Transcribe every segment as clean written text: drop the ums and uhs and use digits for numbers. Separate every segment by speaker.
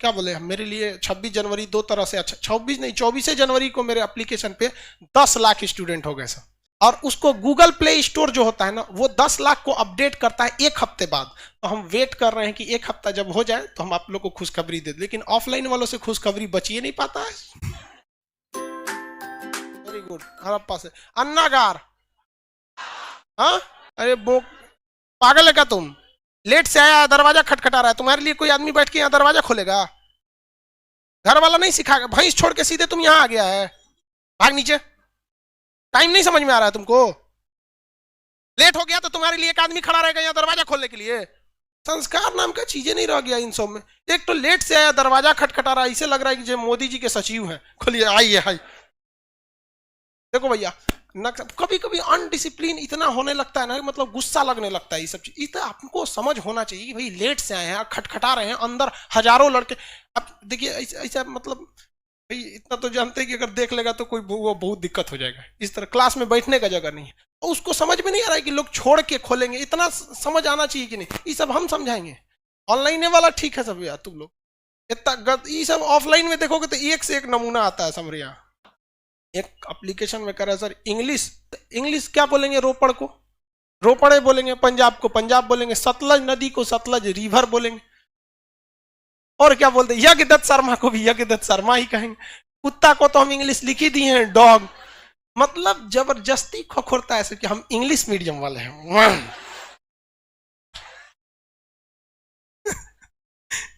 Speaker 1: क्या बोले, मेरे लिए 26 जनवरी दो तरह से अच्छा, 26 नहीं 24 जनवरी को मेरे एप्लीकेशन पे 10 लाख स्टूडेंट हो गए सर। और उसको गूगल प्ले स्टोर जो होता है ना, वो 10 लाख को अपडेट करता है एक हफ्ते बाद। तो हम वेट कर रहे हैं कि एक हफ्ता जब हो जाए तो हम आप लोग को खुशखबरी दे दें, लेकिन ऑफलाइन वालों से खुशखबरी बची ही नहीं पाता है। वेरी गुड, हड़प्पा से अन्नागार। हाँ, अरे वो पागल है क्या तुम? लेट से आया, दरवाजा खटखटा रहा है, तुम्हारे लिए कोई आदमी बैठ के यहाँ दरवाजा खोलेगा? घर वाला नहीं सिखा, भैंस छोड़ के सीधे तुम यहाँ आ गया है। भाग नीचे, टाइम नहीं समझ में आ रहा है तुमको? लेट हो गया तो तुम्हारे लिए एक आदमी खड़ा रहेगा यहाँ दरवाजा खोलने के लिए। संस्कार नाम का चीजें नहीं रह गया इन सब में। एक तो लेट से आया, दरवाजा खटखटा रहा है, इसे लग रहा है कि जो मोदी जी के सचिव हैं। खोलिए, आइए आइए। देखो भैया, कभी कभी अनडिसिप्लिन इतना होने लगता है ना, मतलब गुस्सा लगने लगता है। ये सब चीज इतना आपको समझ होना चाहिए कि भाई लेट से आए हैं, खटखटा रहे हैं, अंदर हजारों लड़के। अब देखिए ऐसा मतलब भाई इतना तो जानते हैं कि अगर देख लेगा तो कोई वो बहुत दिक्कत हो जाएगा। इस तरह क्लास में बैठने का जगह नहीं है, तो उसको समझ में नहीं आ रहा है कि लोग छोड़ के खोलेंगे। इतना समझ आना चाहिए कि नहीं, ये सब हम समझाएंगे। ऑनलाइन वाला ठीक है सब यार, तुम लोग इतना ये सब ऑफलाइन में देखोगे तो एक से एक नमूना आता है समरिया। एक एप्लीकेशन में कर रहा है सर इंग्लिश, इंग्लिश क्या बोलेंगे? रोपड़ को रोपड़े बोलेंगे, पंजाब को पंजाब बोलेंगे, सतलज नदी को सतलज रिवर बोलेंगे, और क्या बोलते हैं यज्ञदत्त शर्मा को भी यज्ञदत्त शर्मा ही कहेंगे। कुत्ता को तो हम इंग्लिश लिख ही दिए हैं, डॉग। मतलब जबरदस्ती खोखोरता है ऐसे कि हम इंग्लिश मीडियम वाले हैं।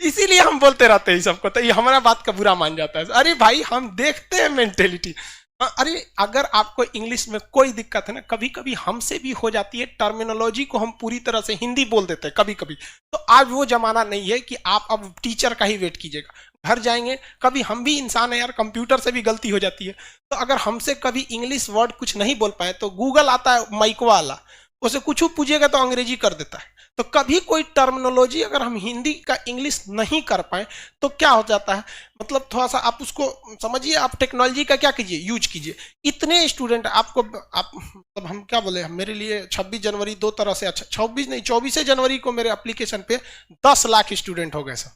Speaker 1: इसीलिए हम बोलते रहते हैं सबको, तो ये हमारा बात का बुरा मान जाता है। अरे भाई हम देखते हैं मेंटेलिटी। अरे अगर आपको इंग्लिश में कोई दिक्कत है ना, कभी कभी हमसे भी हो जाती है, टर्मिनोलॉजी को हम पूरी तरह से हिंदी बोल देते हैं कभी कभी। तो आज वो जमाना नहीं है कि आप अब टीचर का ही वेट कीजिएगा। घर जाएंगे, कभी हम भी इंसान है यार, कंप्यूटर से भी गलती हो जाती है। तो अगर हमसे कभी इंग्लिश वर्ड कुछ नहीं बोल पाए तो गूगल आता है माइकवा वाला, उसे कुछ पूछिएगा तो अंग्रेजी कर देता है। तो कभी कोई टर्मिनोलॉजी अगर हम हिंदी का इंग्लिश नहीं कर पाए तो क्या हो जाता है, मतलब थोड़ा सा आप उसको समझिए, आप टेक्नोलॉजी का क्या कीजिए, यूज कीजिए। इतने स्टूडेंट आपको आप मतलब हम क्या बोले, मेरे लिए 26 जनवरी दो तरह से अच्छा, 26 नहीं 24 जनवरी को मेरे एप्लीकेशन पे 10 लाख स्टूडेंट हो गए सर।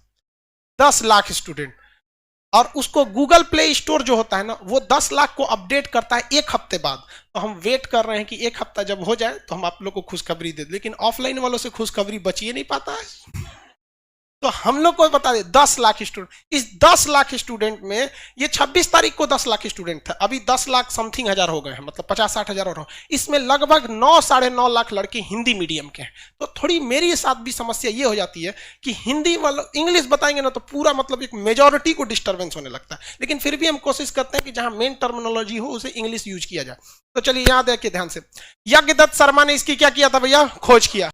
Speaker 1: 10 लाख स्टूडेंट। और उसको गूगल प्ले स्टोर जो होता है ना, वो 10 लाख को अपडेट करता है एक हफ्ते बाद। तो हम वेट कर रहे हैं कि एक हफ्ता जब हो जाए तो हम आप लोग को खुशखबरी दे दें, लेकिन ऑफलाइन वालों से खुशखबरी बची ही नहीं पाता है। तो हम लोग को बता दे 10 लाख स्टूडेंट, इस 10 लाख स्टूडेंट में ये 26 तारीख को 10 लाख स्टूडेंट था, अभी 10 लाख समथिंग हजार हो गए हैं, मतलब 50-60 हजार और इसमें लगभग 9-9.5 लाख लड़के हिंदी मीडियम के हैं। तो थोड़ी मेरी साथ भी समस्या ये हो जाती है कि हिंदी वालों इंग्लिश बताएंगे ना तो पूरा मतलब एक मेजोरिटी को डिस्टर्बेंस होने लगता है। लेकिन फिर भी हम कोशिश करते हैं कि जहां मेन टर्मिनोलॉजी हो उसे इंग्लिश यूज किया जाए। तो चलिए यहाँ देखिए ध्यान से, यज्ञदत्त शर्मा ने इसकी क्या किया था भैया, खोज किया।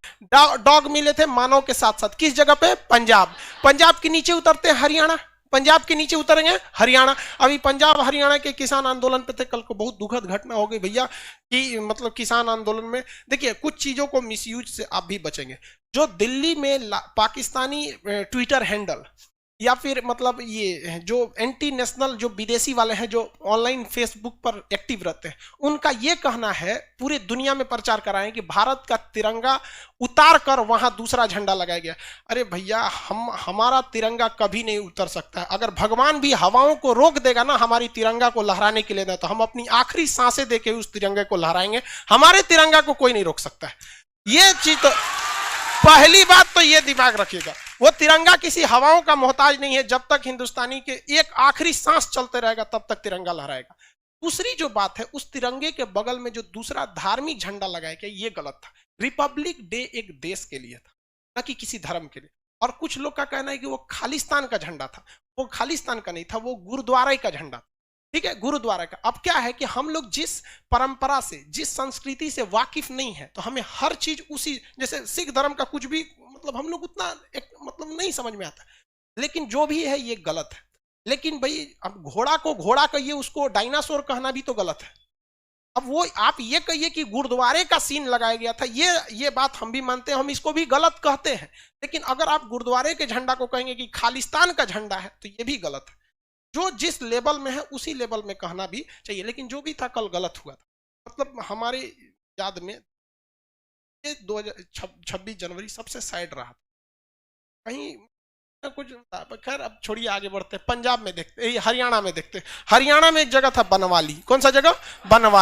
Speaker 1: डॉग मिले थे मानव के साथ साथ, किस जगह पे, पंजाब। पंजाब के नीचे उतरते हैं हरियाणा, पंजाब के नीचे उतरेंगे हरियाणा। अभी पंजाब हरियाणा के किसान आंदोलन पे थे, कल को बहुत दुखद घटना हो गई भैया कि मतलब किसान आंदोलन में देखिए कुछ चीजों को मिसयूज से आप भी बचेंगे। जो दिल्ली में पाकिस्तानी ट्विटर हैंडल या फिर मतलब ये जो एंटी नेशनल जो विदेशी वाले हैं जो ऑनलाइन फेसबुक पर एक्टिव रहते हैं, उनका ये कहना है, पूरे दुनिया में प्रचार कराएं कि भारत का तिरंगा उतार कर वहां दूसरा झंडा लगाया गया। अरे भैया हमारा तिरंगा कभी नहीं उतर सकता है। अगर भगवान भी हवाओं को रोक देगा ना हमारी तिरंगा को लहराने के लिए ना, तो हम अपनी आखिरी सांसें देके उस तिरंगे को लहराएंगे। हमारे तिरंगा को कोई नहीं रोक सकता है। ये चीज तो पहली बात तो ये दिमाग रखिएगा, वो तिरंगा किसी हवाओं का मोहताज नहीं है। जब तक हिंदुस्तानी के एक आखिरी सांस चलते रहेगा तब तक तिरंगा लहराएगा। दूसरी जो बात है, उस तिरंगे के बगल में जो दूसरा धार्मिक झंडा लगाया गया, ये गलत था। रिपब्लिक डे एक देश के लिए था, ना कि किसी धर्म के लिए। और कुछ लोग का कहना है कि वो खालिस्तान का झंडा था, वो खालिस्तान का नहीं था, वो गुरुद्वारा का झंडा, ठीक है, गुरुद्वारा का। अब क्या है कि हम लोग जिस परंपरा से, जिस संस्कृति से वाकिफ नहीं है, तो हमें हर चीज उसी, जैसे सिख धर्म का कुछ भी मतलब हम लोग उतना मतलब नहीं समझ में आता। लेकिन जो भी है ये गलत है। लेकिन भाई अब घोड़ा को घोड़ा कहिए, उसको डायनासोर कहना भी तो गलत है। अब वो आप ये कहिए कि गुरुद्वारे का सीन लगाया गया था, ये बात हम भी मानते हैं, हम इसको भी गलत कहते हैं। लेकिन अगर आप गुरुद्वारे के झंडा को कहेंगे कि खालिस्तान का झंडा है, तो ये भी गलत है। जो जिस लेवल में है उसी लेवल में कहना भी चाहिए। लेकिन जो भी था कल गलत हुआ था। मतलब हमारे याद में 26 जनवरी सबसे साइड रहा था। कहीं कुछ खैर अब छोड़िए, आगे बढ़ते हैं। पंजाब में देखते, हरियाणा में देखते, हरियाणा में एक जगह था बनवाली। कौन सा जगह? बनवाली।